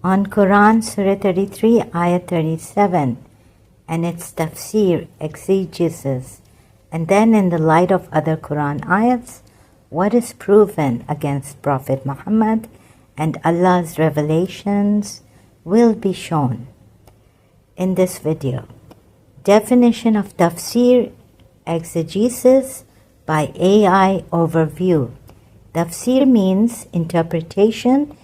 On Quran, Surah 33, Ayat 37, and its Tafsir, exegesis, and then in the light of other Quran ayats, what is proven against Prophet Muhammad and Allah's revelations will be shown in this video. Definition of Tafsir, exegesis by AI overview. Tafsir means interpretation,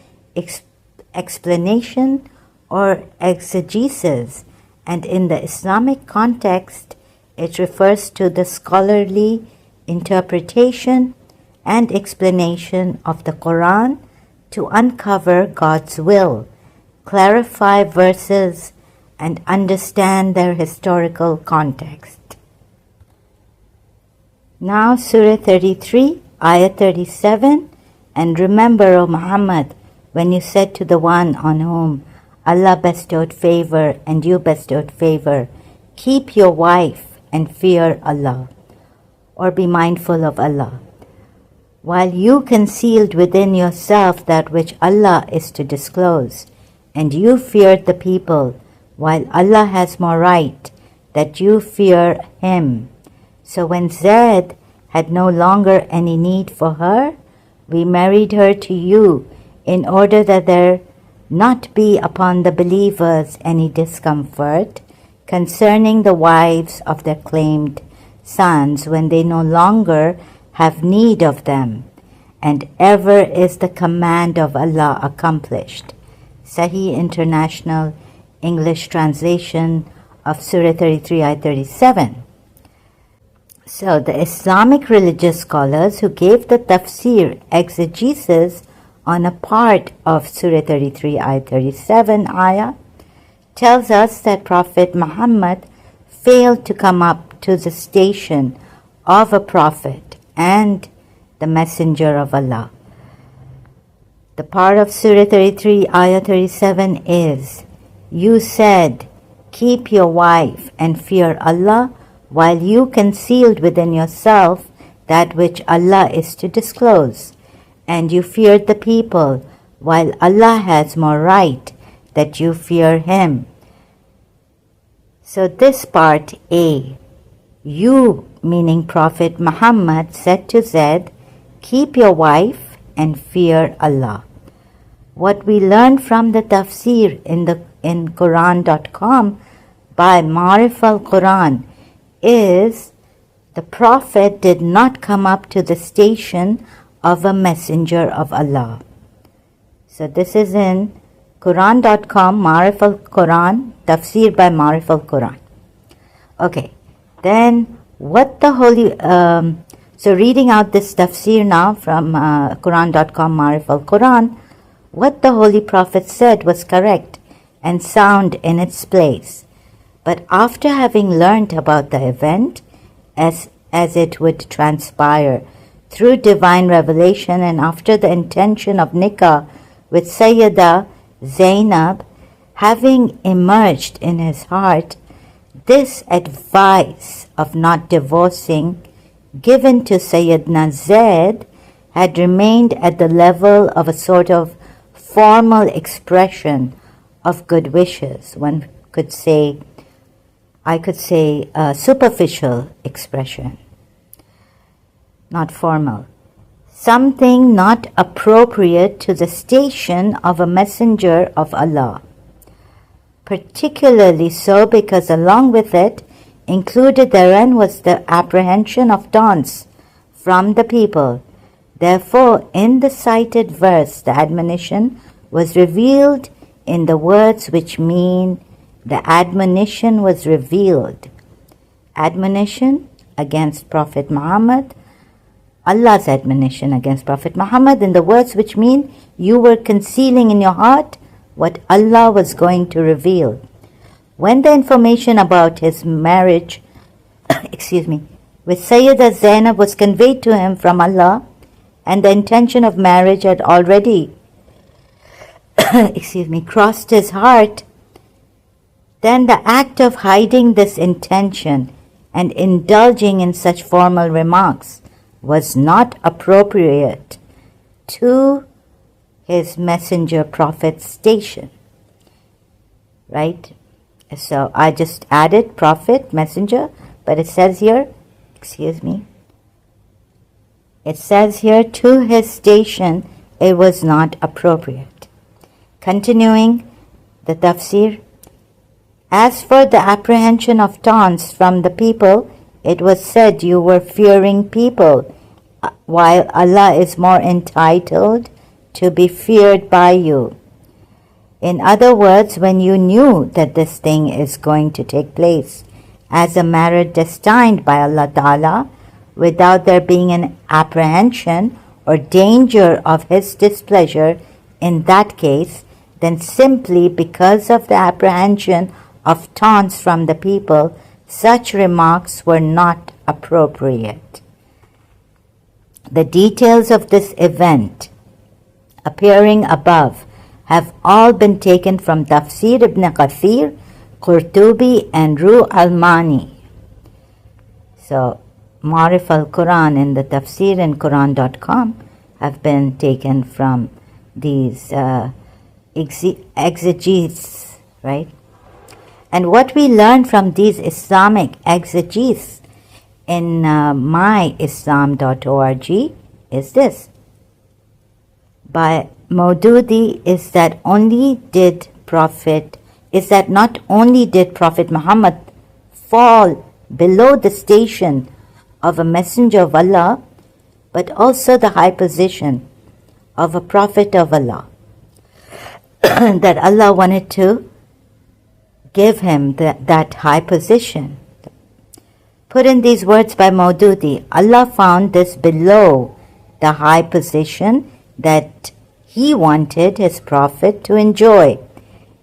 explanation, or exegesis, and in the Islamic context, it refers to the scholarly interpretation and explanation of the Quran to uncover God's will, clarify verses, and understand their historical context. Now Surah 33, Ayah 37, and remember, O Muhammad, when you said to the one on whom Allah bestowed favor and you bestowed favor, keep your wife and fear Allah, or be mindful of Allah, while you concealed within yourself that which Allah is to disclose, and you feared the people, while Allah has more right that you fear Him. So when Zaid had no longer any need for her, we married her to you in order that there not be upon the believers any discomfort concerning the wives of their claimed sons when they no longer have need of them, and ever is the command of Allah accomplished. Sahih International English translation of Surah 33, Ayat 37. So the Islamic religious scholars who gave the tafsir exegesis on a part of Surah 33, Ayat 37 ayah tells us that Prophet Muhammad failed to come up to the station of a prophet and the messenger of Allah. The part of Surah 33, Ayah 37 is, you said, keep your wife and fear Allah, while you concealed within yourself that which Allah is to disclose, and you feared the people, while Allah has more right that you fear Him. So this part A, you, meaning Prophet Muhammad, said to Zaid, keep your wife and fear Allah. What we learn from the tafsir in Quran.com by Ma'arif al-Quran is the Prophet did not come up to the station of a messenger of Allah. So this is in Quran.com, Ma'arif al-Quran, Tafsir by Ma'arif al-Quran. Okay, then what the Holy... so reading out this tafsir now from Quran.com, Ma'arif al-Quran, what the Holy Prophet said was correct and sound in its place. But after having learnt about the event, as it would transpire through divine revelation, and after the intention of nikah with Sayyidah Zainab having emerged in his heart, this advice of not divorcing given to Sayyidina Zaid had remained at the level of a sort of formal expression of good wishes. One could say, I could say a superficial expression, not formal. Something not appropriate to the station of a messenger of Allah. Particularly so because along with it, included therein was the apprehension of taunts from the people. Therefore, in the cited verse, the admonition was revealed in the words which mean the admonition was revealed. Admonition against Prophet Muhammad, Allah's admonition against Prophet Muhammad in the words which mean you were concealing in your heart what Allah was going to reveal. When the information about his marriage, with Sayyidah Zainab was conveyed to him from Allah, and the intention of marriage had already, crossed his heart, then the act of hiding this intention and indulging in such formal remarks was not appropriate to his messenger prophet's station. right? So I just added prophet, messenger, but it says here, it says here, to his station it was not appropriate. Continuing the tafsir, as for the apprehension of taunts from the people, it was said you were fearing people, while Allah is more entitled to be feared by you. In other words, when you knew that this thing is going to take place as a matter destined by Allah Ta'ala, without there being an apprehension or danger of His displeasure in that case, then simply because of the apprehension of taunts from the people, such remarks were not appropriate. The details of this event appearing above have all been taken from Tafsir ibn Kathir, Qurtubi and Ruh al-Mani. So, Ma'arif al-Quran in the Tafsir and Quran.com have been taken from these exegetes, right? And what we learn from these Islamic exegetes in myislam.org is this. By Maududi is that not only did Prophet Muhammad fall below the station of a messenger of Allah, but also the high position of a prophet of Allah. That Allah wanted to give him that high position. Put in these words by Maududi, Allah found this below the high position that He wanted His prophet to enjoy.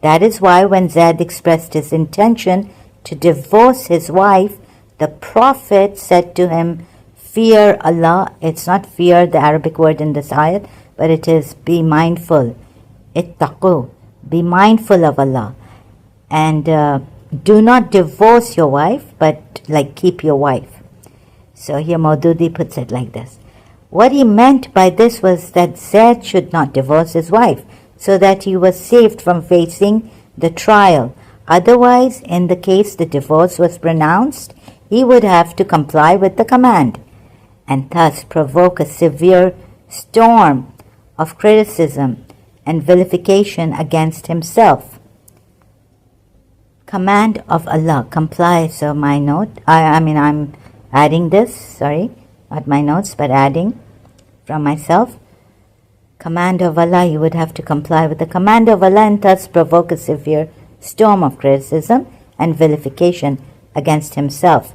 That is why when Zaid expressed his intention to divorce his wife, the prophet said to him, fear Allah. It's not fear, the Arabic word in this ayat, but it is be mindful. Ittaqu, be mindful of Allah. And do not divorce your wife, but keep your wife. So here Maududi puts it like this. What he meant by this was that Zaid should not divorce his wife, so that he was saved from facing the trial. Otherwise, in the case the divorce was pronounced, he would have to comply with the command, and thus provoke a severe storm of criticism and vilification against himself. Command of Allah, comply. So my note, I'm adding this, sorry, not my notes, but adding from myself. Command of Allah, you would have to comply with the command of Allah and thus provoke a severe storm of criticism and vilification against himself.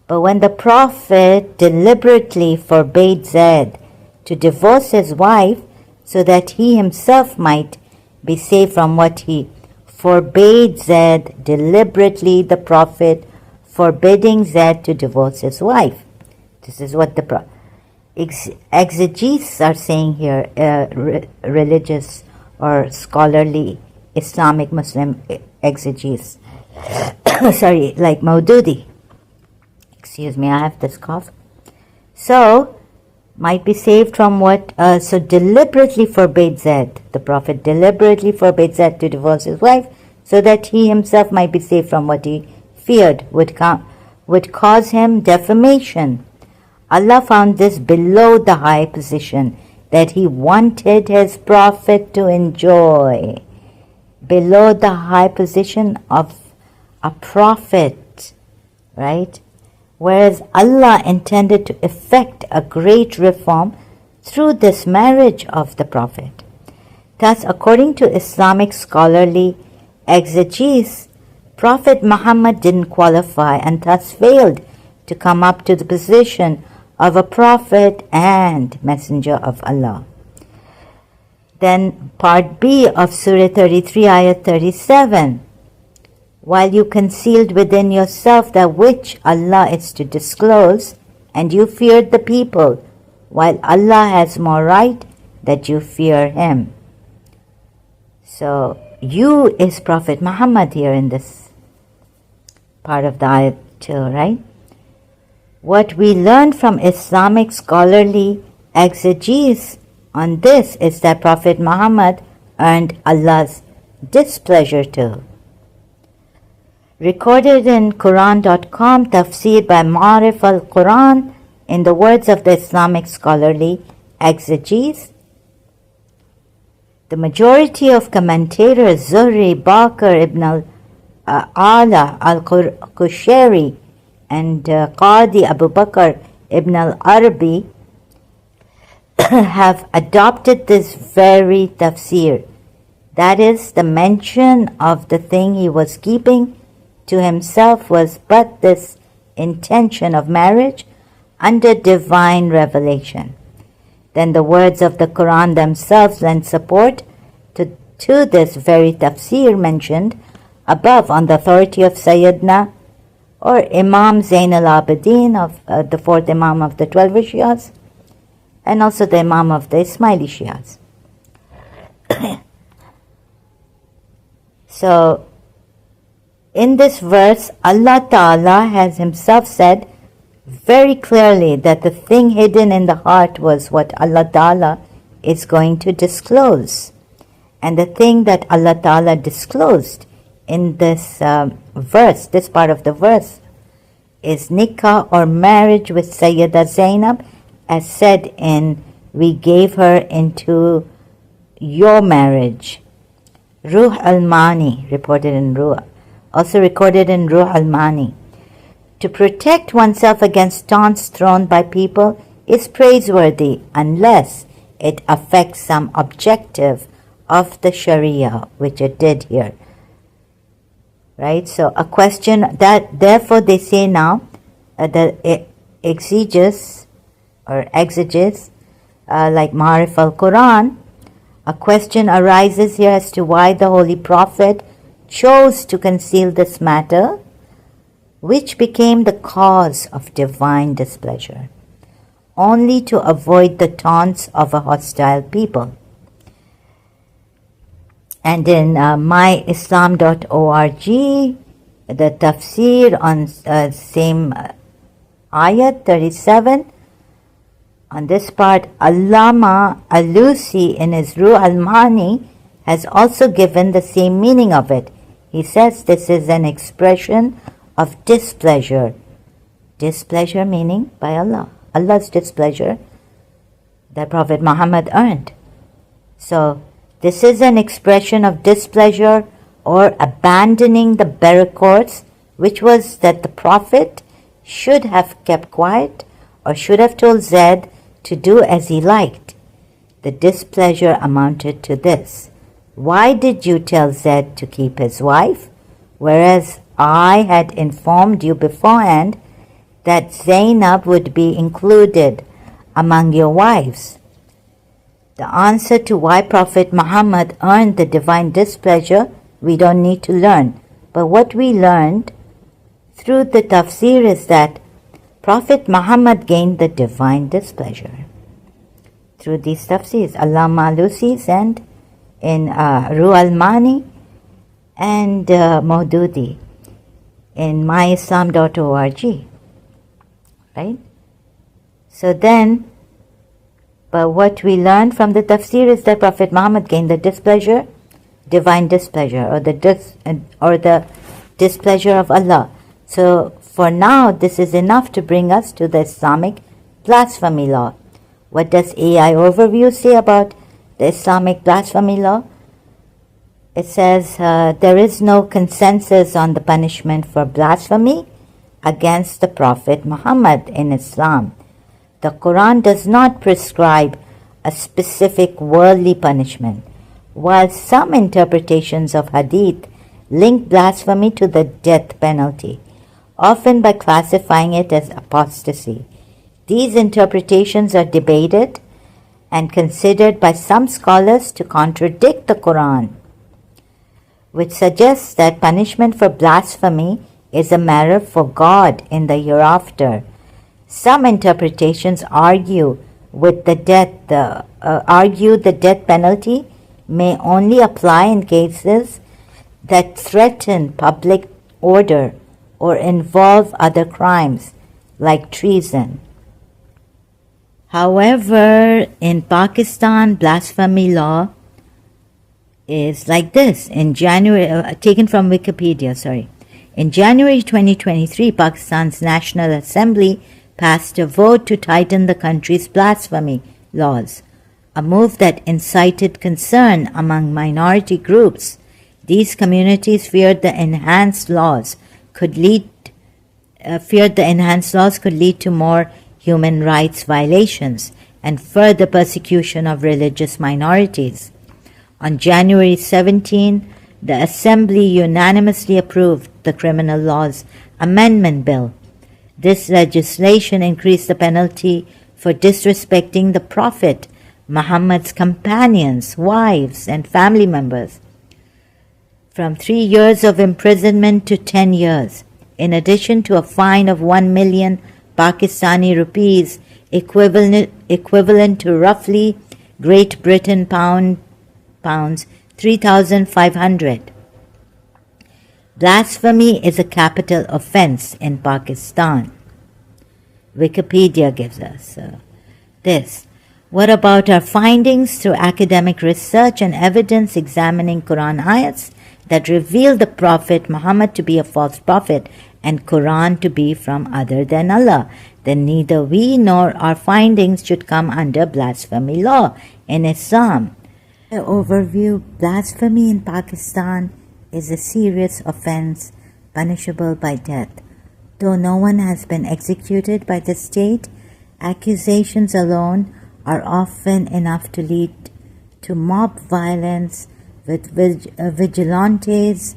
But when the Prophet deliberately forbade Zaid to divorce his wife so that he himself might be saved from what he forbade Zaid, deliberately the Prophet forbidding Zaid to divorce his wife. This is what the exegetes are saying here, religious or scholarly Islamic Muslim exegetes. Sorry, like Maududi. Excuse me, I have this cough. So, might be saved from what, so deliberately forbade Zaid. The Prophet deliberately forbade Zaid to divorce his wife so that he himself might be saved from what he feared would cause him defamation. Allah found this below the high position that He wanted His Prophet to enjoy. Below the high position of a prophet, right? Whereas Allah intended to effect a great reform through this marriage of the Prophet. Thus, according to Islamic scholarly exegesis, Prophet Muhammad didn't qualify and thus failed to come up to the position of a prophet and messenger of Allah. Then part B of Surah 33, Ayat 37. While you concealed within yourself that which Allah is to disclose, and you feared the people, while Allah has more right that you fear Him. So, you is Prophet Muhammad here in this part of the ayat too, right? What we learn from Islamic scholarly exegesis on this is that Prophet Muhammad earned Allah's displeasure too. Recorded in Quran.com, Tafsir by Ma'arif al-Quran, in the words of the Islamic scholarly exegetes. The majority of commentators, Zuhri, Bakr ibn al-Ala al-Qushayri, and Qadi Abu Bakr ibn al-Arabi, have adopted this very tafsir. That is, the mention of the thing he was keeping to himself was but this intention of marriage under divine revelation. Then the words of the Quran themselves lend support to this very tafsir mentioned above on the authority of Sayyidina or Imam Zain al-Abidin, of the fourth Imam of the 12 Shias, and also the Imam of the Ismaili Shias. So, in this verse, Allah Ta'ala has himself said very clearly that the thing hidden in the heart was what Allah Ta'ala is going to disclose. And the thing that Allah Ta'ala disclosed in this verse, this part of the verse, is nikah or marriage with Sayyida Zainab, as said in, we gave her into your marriage. Ruh al-Mani, reported in Ruh, also recorded in Ruh al-Mani. To protect oneself against taunts thrown by people is praiseworthy unless it affects some objective of the Sharia, which it did here. Right? So a question that, therefore they say now, the exegetes like Ma'arif al-Quran, a question arises here as to why the Holy Prophet chose to conceal this matter, which became the cause of divine displeasure, only to avoid the taunts of a hostile people. And in myislam.org, the tafsir on same ayat 37, on this part, Allama Alusi in his Ruh al-Mani has also given the same meaning of it. He says this is an expression of displeasure. Displeasure meaning by Allah. Allah's displeasure that Prophet Muhammad earned. So this is an expression of displeasure or abandoning the better course, which was that the Prophet should have kept quiet or should have told Zaid to do as he liked. The displeasure amounted to this: why did you tell Zaid to keep his wife, whereas I had informed you beforehand that Zainab would be included among your wives? The answer to why Prophet Muhammad earned the divine displeasure we don't need to learn. But what we learned through the tafsir is that Prophet Muhammad gained the divine displeasure through these tafsirs, Allama Alusi's and in Ruh al-Mani and Maududi in myislam.org. Right? So then, but what we learned from the tafsir is that Prophet Muhammad gained the displeasure, divine displeasure, or the displeasure of Allah. So for now, this is enough to bring us to the Islamic blasphemy law. What does AI Overview say about the Islamic blasphemy law? It says there is no consensus on the punishment for blasphemy against the Prophet Muhammad in Islam. The Quran does not prescribe a specific worldly punishment, while some interpretations of Hadith link blasphemy to the death penalty, often by classifying it as apostasy. These interpretations are debated and considered by some scholars to contradict the Quran, which suggests that punishment for blasphemy is a matter for God in the hereafter. Some interpretations argue the death penalty may only apply in cases that threaten public order or involve other crimes like treason. However, in Pakistan, blasphemy law is like this. In January, taken from Wikipedia, sorry. In January 2023, Pakistan's National Assembly passed a vote to tighten the country's blasphemy laws, a move that incited concern among minority groups. These communities feared the enhanced laws could lead to more human rights violations and further persecution of religious minorities. On January 17, the Assembly unanimously approved the Criminal Laws Amendment Bill. This legislation increased the penalty for disrespecting the Prophet Muhammad's companions, wives, and family members from 3 years of imprisonment to 10 years, in addition to a fine of 1 million Pakistani rupees, equivalent to roughly Great Britain pounds 3,500. Blasphemy is a capital offense in Pakistan. Wikipedia gives us this. What about our findings through academic research and evidence examining Quran ayats that reveal the Prophet Muhammad to be a false prophet and Quran to be from other than Allah? Then neither we nor our findings should come under blasphemy law in Islam. The overview: blasphemy in Pakistan is a serious offense punishable by death. Though no one has been executed by the state, accusations alone are often enough to lead to mob violence, with vigilantes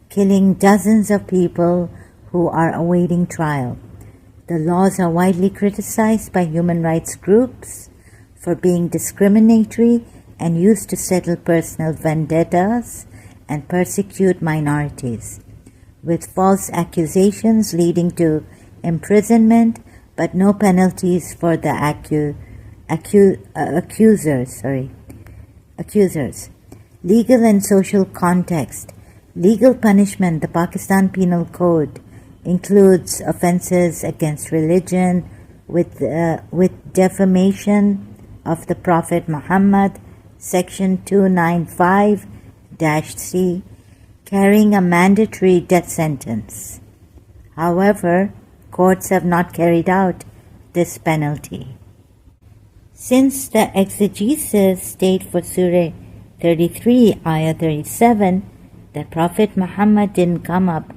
killing dozens of people who are awaiting trial. The laws are widely criticized by human rights groups for being discriminatory and used to settle personal vendettas and persecute minorities, with false accusations leading to imprisonment but no penalties for the accusers. Legal and social context. Legal punishment. The Pakistan Penal Code includes offenses against religion with defamation of the Prophet Muhammad, Section 295-C, carrying a mandatory death sentence. However, courts have not carried out this penalty. Since the exegesis state for Surah 33, Ayah 37, that Prophet Muhammad didn't come up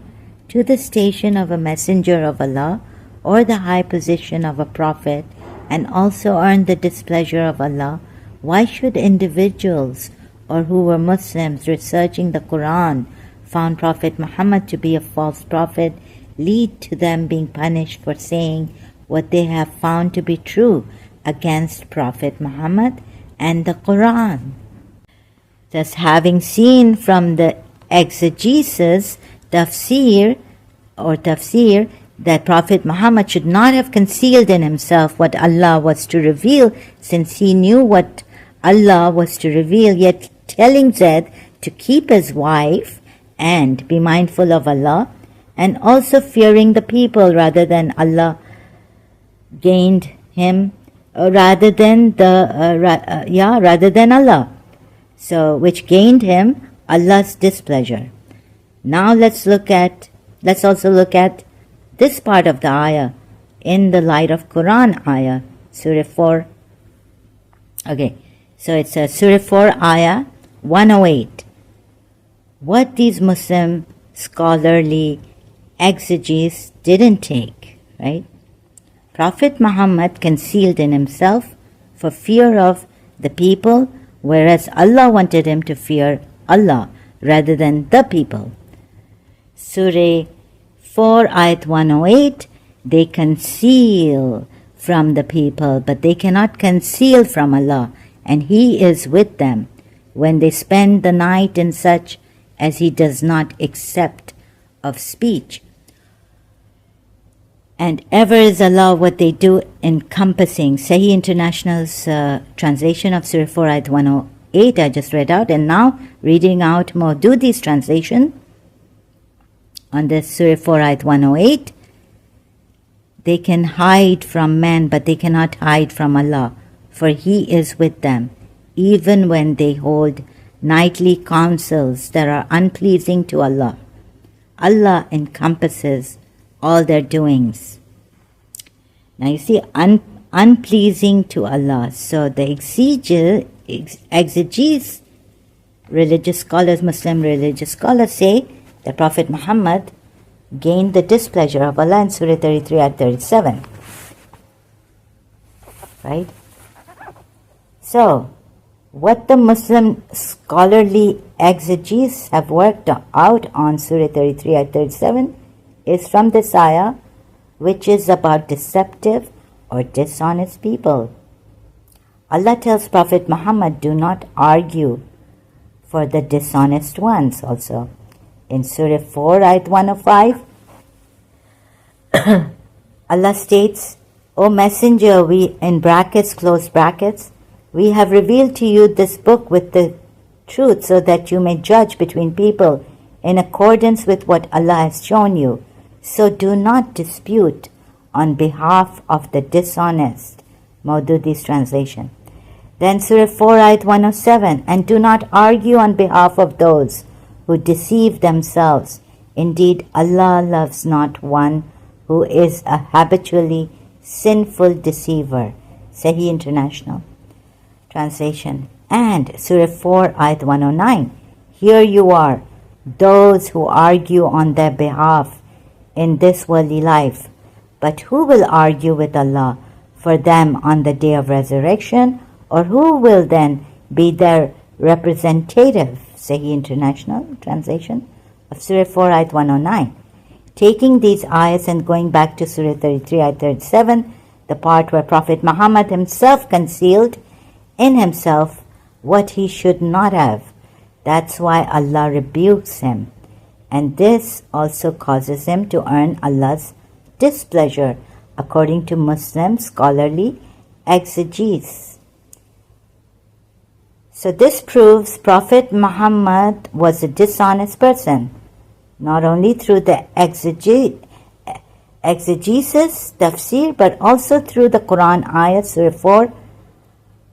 to the station of a messenger of Allah or the high position of a prophet and also earned the displeasure of Allah, why should individuals or who were Muslims researching the Quran found Prophet Muhammad to be a false prophet lead to them being punished for saying what they have found to be true against Prophet Muhammad and the Quran? Thus, having seen from the exegesis, Tafsir, that Prophet Muhammad should not have concealed in himself what Allah was to reveal, since he knew what Allah was to reveal, yet telling Zaid to keep his wife and be mindful of Allah, and also fearing the people rather than Allah gained him, rather than Allah. So, which gained him Allah's displeasure. Now let's also look at this part of the ayah in the light of Quran ayah, Surah 4. Okay, so it's Surah 4 ayah 108. What these Muslim scholarly exegetes didn't take, right? Prophet Muhammad concealed in himself for fear of the people, whereas Allah wanted him to fear Allah rather than the people. Surah 4 ayat 108, they conceal from the people, but they cannot conceal from Allah, and He is with them when they spend the night in such as He does not accept of speech. And ever is Allah what they do encompassing. Sahih International's translation of Surah 4 ayat 108 I just read out, and now reading out Maududi's translation on this Surah 4 ayat 108. They can hide from men, but they cannot hide from Allah, for He is with them, even when they hold nightly counsels that are unpleasing to Allah. Allah encompasses all their doings. Now you see, unpleasing to Allah. So the exegetes, religious scholars, Muslim religious scholars say that Prophet Muhammad gained the displeasure of Allah in Surah 33 at 37. Right? So, what the Muslim scholarly exegetes have worked out on Surah 33 at 37 is from this ayah, which is about deceptive or dishonest people. Allah tells Prophet Muhammad, do not argue for the dishonest ones also. In Surah 4, Ayat 105, Allah states, O Messenger, we, in brackets, close brackets, we have revealed to you this book with the truth so that you may judge between people in accordance with what Allah has shown you. So do not dispute on behalf of the dishonest. Maududi's translation. Then Surah 4, Ayat 107, and do not argue on behalf of those who deceive themselves. Indeed, Allah loves not one who is a habitually sinful deceiver. Sahih International Translation. And Surah 4, Ayat 109, here you are, those who argue on their behalf in this worldly life. But who will argue with Allah for them on the day of resurrection? Or who will then be their representative? Sahih International Translation of Surah 4, Ayat 109. Taking these ayahs and going back to Surah 33, Ayat 37, the part where Prophet Muhammad himself concealed in himself what he should not have. That's why Allah rebukes him. And this also causes him to earn Allah's displeasure, according to Muslim scholarly exegetes. So this proves Prophet Muhammad was a dishonest person, not only through the exegesis, tafsir, but also through the Quran ayats, Surah 4,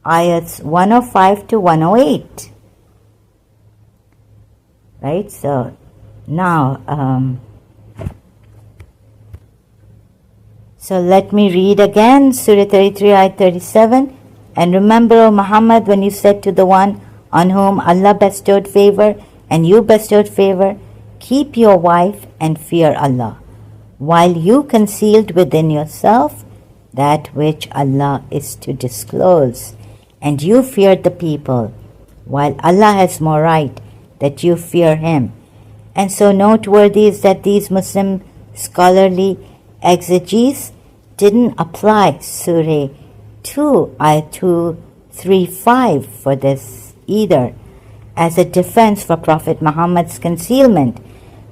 ayats 105 to 108. Right? So now, so let me read again Surah 33, ayat 37. And remember, O Muhammad, when you said to the one on whom Allah bestowed favor and you bestowed favor, keep your wife and fear Allah, while you concealed within yourself that which Allah is to disclose, and you feared the people, while Allah has more right that you fear Him. And so noteworthy is that these Muslim scholarly exegetes didn't apply Surah 2, Ayat 235 for this either, as a defense for Prophet Muhammad's concealment.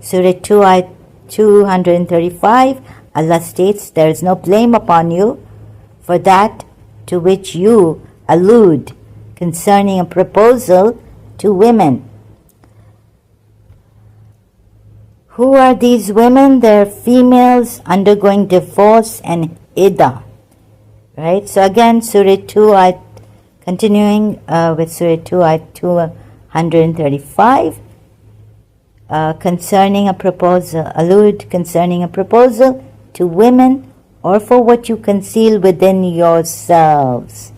Surah 2, Ayat 235, Allah states, there is no blame upon you for that to which you allude concerning a proposal to women. Who are these women? They're females undergoing divorce and iddah. Right? So again, Surah 2, continuing with Surah 2, Ayat 235, concerning a proposal, allude concerning a proposal to women or for what you conceal within yourselves.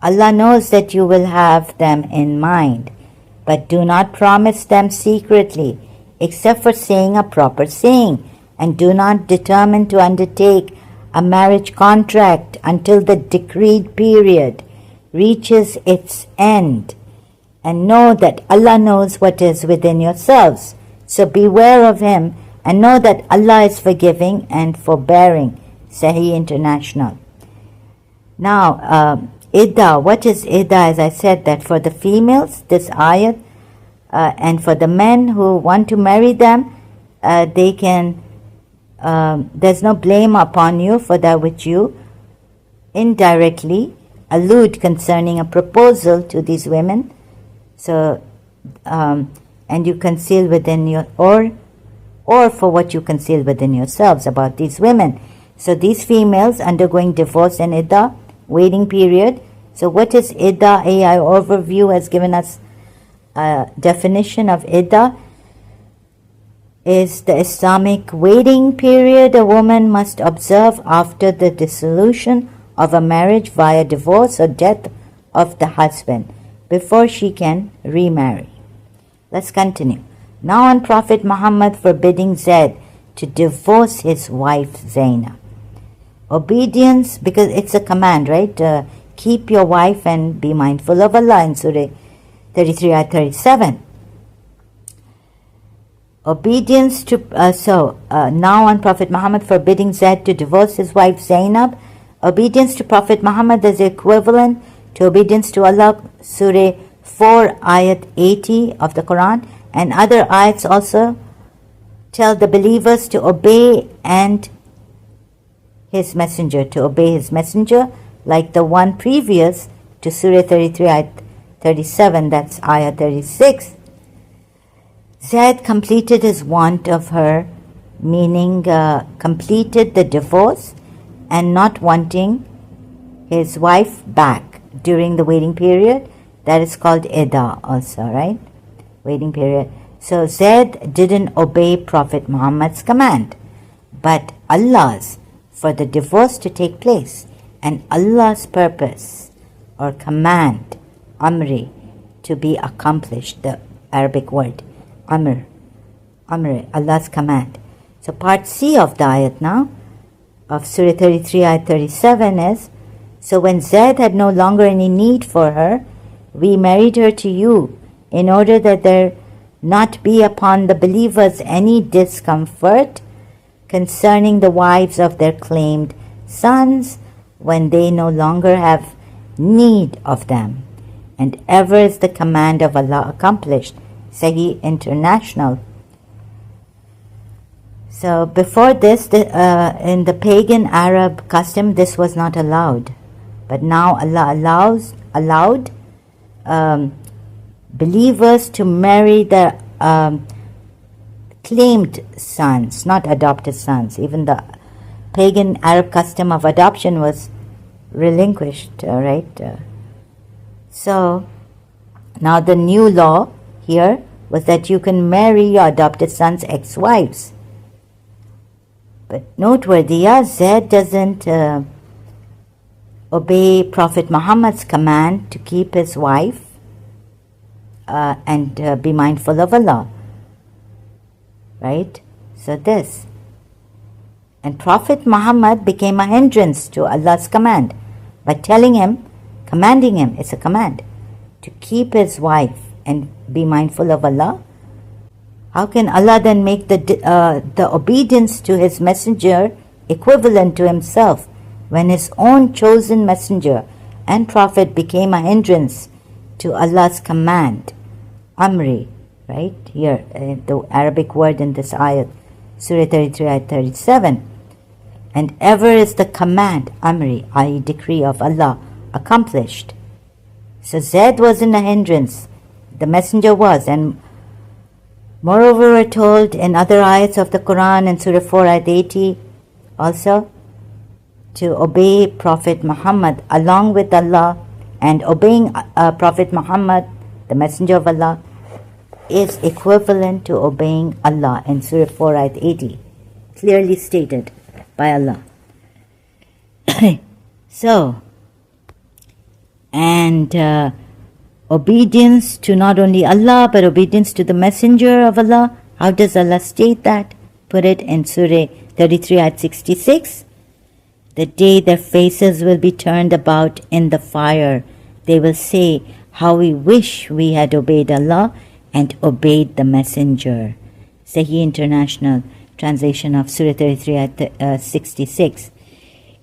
Allah knows that you will have them in mind, but do not promise them secretly, except for saying a proper saying, and do not determine to undertake a marriage contract until the decreed period reaches its end. And know that Allah knows what is within yourselves. So beware of Him and know that Allah is forgiving and forbearing. Sahih International. Now, iddah. What is iddah? As I said, that for the females, this ayat, and for the men who want to marry them, they can, there's no blame upon you for that which you indirectly allude concerning a proposal to these women. So, and you conceal within your, or for what you conceal within yourselves about these women. So these females undergoing divorce and iddah, waiting period. So what is iddah? AI overview has given us a definition of iddah. is the Islamic waiting period a woman must observe after the dissolution of a marriage via divorce or death of the husband before she can remarry. Let's continue. Now on Prophet Muhammad forbidding Zaid to divorce his wife Zainab. Obedience, because it's a command, right? Keep your wife and be mindful of Allah in Surah 33 ayat 37. Obedience to, now on Prophet Muhammad forbidding Zaid to divorce his wife Zainab. Obedience to Prophet Muhammad is equivalent to obedience to Allah, Surah 4 ayat 80 of the Quran, and other ayats also tell the believers to obey and his messenger, like the one previous to Surah 33 ayat 37, that's ayat 36. Zaid completed his want of her, meaning completed the divorce and not wanting his wife back during the waiting period. That is called Ida also, right? Waiting period. So Zaid didn't obey Prophet Muhammad's command, but Allah's, for the divorce to take place, and Allah's purpose or command, Amri, to be accomplished, the Arabic word, Amr, Allah's command. So part C of the ayat now, of Surah 33 ayat 37 is, so when Zaid had no longer any need for her, we married her to you in order that there not be upon the believers any discomfort concerning the wives of their claimed sons when they no longer have need of them. And ever is the command of Allah accomplished. Sahih International. So before this, in the pagan Arab custom, this was not allowed. But now Allah allowed believers to marry their claimed sons, not adopted sons. Even the pagan Arab custom of adoption was relinquished, right? So now the new law here was that you can marry your adopted son's ex-wives. But noteworthy, Zaid doesn't obey Prophet Muhammad's command to keep his wife and be mindful of Allah. Right? So this. And Prophet Muhammad became a hindrance to Allah's command by commanding him, it's a command, to keep his wife and be mindful of Allah. How can Allah then make the obedience to his messenger equivalent to himself when his own chosen messenger and prophet became a hindrance to Allah's command? Amri, right? Here, the Arabic word in this ayat, Surah 33, ayat 37. And ever is the command, Amri, i.e. decree of Allah, accomplished. So Zaid wasn't a hindrance, the messenger was, and moreover we're told in other ayats of the Quran in Surah 4 ayat 80 also to obey Prophet Muhammad along with Allah, and obeying Prophet Muhammad, the messenger of Allah, is equivalent to obeying Allah in Surah 4 ayat 80, clearly stated by Allah. So, and obedience to not only Allah but obedience to the messenger of Allah. How does Allah state that? Put it in Surah 33 ayat 66. The day their faces will be turned about in the fire, they will say, how we wish we had obeyed Allah and obeyed the messenger. Sahih International translation of Surah 33 ayat 66.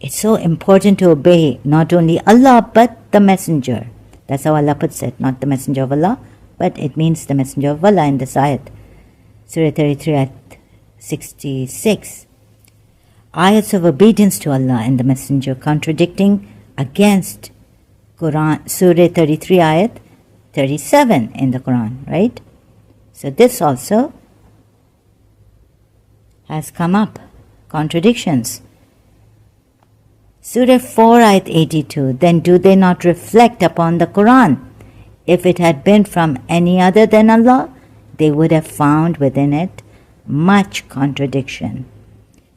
It's so important to obey not only Allah but the messenger. That's how Allah puts it, not the messenger of Allah, but it means the messenger of Allah in this ayat. Surah 33 ayat 66. Ayats of obedience to Allah and the messenger contradicting against Quran, Surah 33 ayat 37 in the Quran, right? So this also has come up, contradictions. Surah 4 ayat 82, then do they not reflect upon the Quran? If it had been from any other than Allah, they would have found within it much contradiction.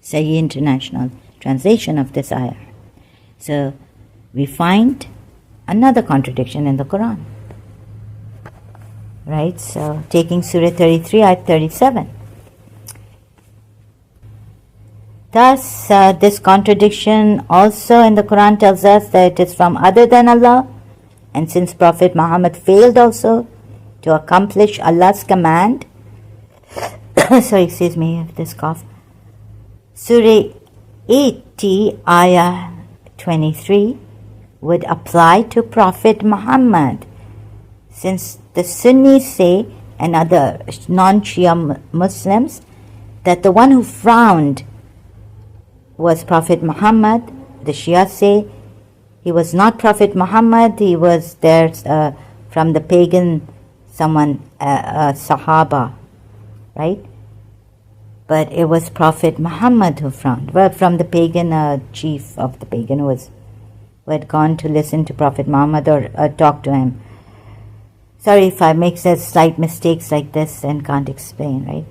Sahih International translation of this ayah. So we find another contradiction in the Quran. Right? So taking Surah 33, Ayat 37. Thus, this contradiction also in the Quran tells us that it is from other than Allah, and since Prophet Muhammad failed also to accomplish Allah's command, sorry, excuse me if this cough, Surah 80, Ayah 23 would apply to Prophet Muhammad, since the Sunnis say and other non-Shia Muslims that the one who frowned was Prophet Muhammad. The Shia say he was not Prophet Muhammad, he was there from the pagan someone, Sahaba, right? But it was Prophet Muhammad who frowned. Well, from the pagan chief of the pagan who had gone to listen to Prophet Muhammad or talk to him. Sorry if I make slight mistakes like this and can't explain, right?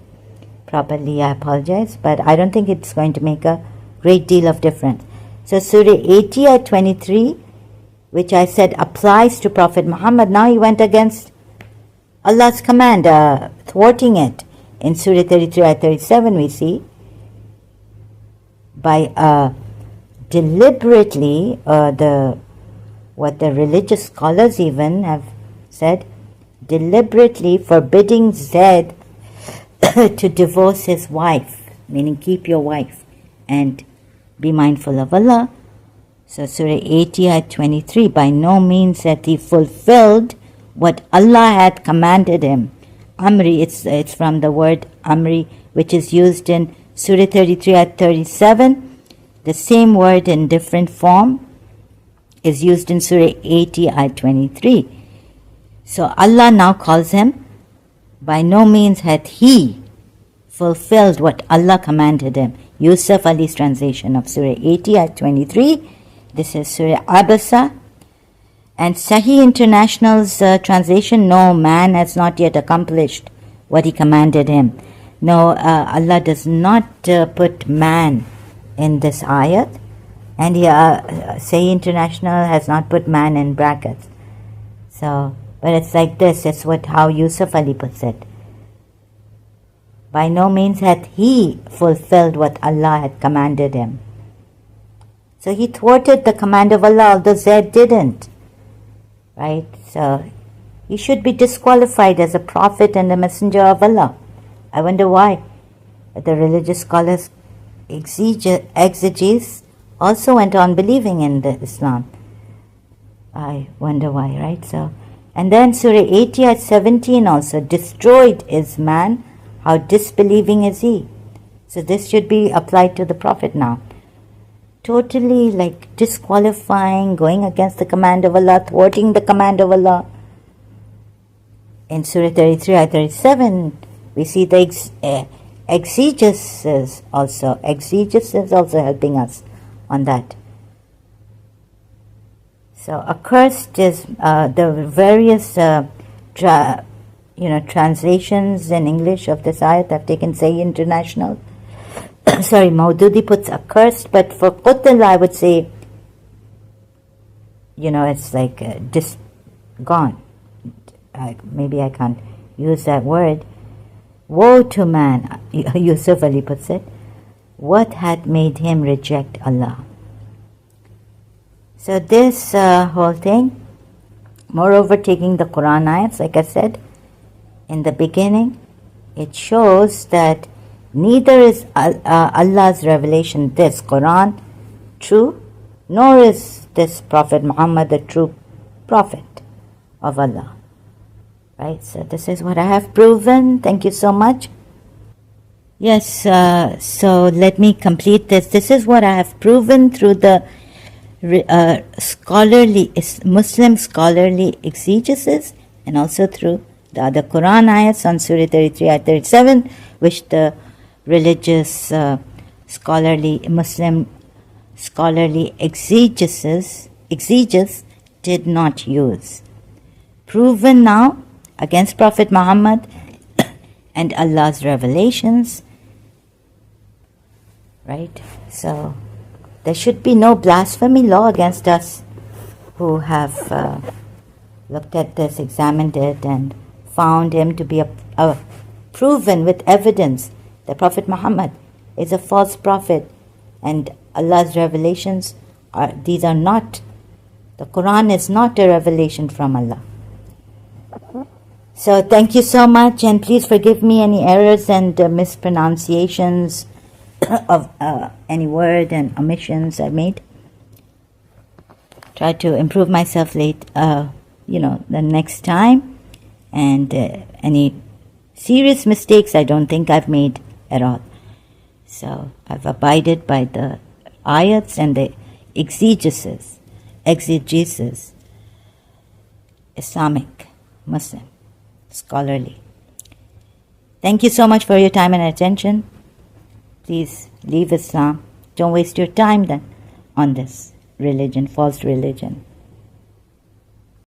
Properly, I apologize, but I don't think it's going to make a great deal of difference. So Surah 80 at 23, which I said applies to Prophet Muhammad, now he went against Allah's command, thwarting it. In Surah 33 at 37 we see, by deliberately, what the religious scholars even have said, deliberately forbidding Zaid to divorce his wife, meaning keep your wife and be mindful of Allah. So Surah 80 at 23, by no means that he fulfilled what Allah had commanded him. Amri, it's from the word Amri, which is used in Surah 33 at 37. The same word in different form is used in Surah 80 at 23. So Allah now calls him, by no means had he fulfilled what Allah commanded him. Yusuf Ali's translation of Surah 80 at 23. This is Surah Abasa. And Sahih International's translation, no, man has not yet accomplished what he commanded him. No, Allah does not put man in this ayat. And Sahih International has not put man in brackets. So, but it's like this, it's how Yusuf Ali puts it. By no means had he fulfilled what Allah had commanded him. So he thwarted the command of Allah, although Zaid didn't. Right? So he should be disqualified as a prophet and a messenger of Allah. I wonder why. The religious scholars, exegetes, also went on believing in the Islam. I wonder why, right? So, and then Surah 80 at 17 also, destroyed is man, how disbelieving is he. So this should be applied to the Prophet now. Totally like disqualifying, going against the command of Allah, thwarting the command of Allah. In Surah 33 at 37, we see the exegesis also helping us on that. So accursed is the various translations in English of this ayat I've taken Sahih International. Sorry, Maududi puts accursed, but for qutl I would say, it's like gone. Maybe I can't use that word. Woe to man, Yusuf Ali puts it, what had made him reject Allah. So this whole thing, moreover taking the Quran ayats, like I said in the beginning, it shows that neither is Allah's revelation, this Quran, true, nor is this Prophet Muhammad the true prophet of Allah. Right? So this is what I have proven. Thank you so much. Yes, so let me complete this. This is what I have proven through the Muslim scholarly exegesis, and also through the other Quran ayats on Surah 33 ayat 37, which the religious Muslim scholarly exegesis did not use. Proven now against Prophet Muhammad and Allah's revelations, right? So there should be no blasphemy law against us who have looked at this, examined it, and found him to be a proven with evidence that Prophet Muhammad is a false prophet, and Allah's revelations these are not, the Quran is not a revelation from Allah. So thank you so much, and please forgive me any errors and mispronunciations of any word and omissions I made. Try to improve myself the next time, and any serious mistakes I don't think I've made at all. So I've abided by the ayats and the exegesis, Islamic, Muslim, scholarly. Thank you so much for your time and attention. Please leave Islam. Don't waste your time then on this religion, false religion.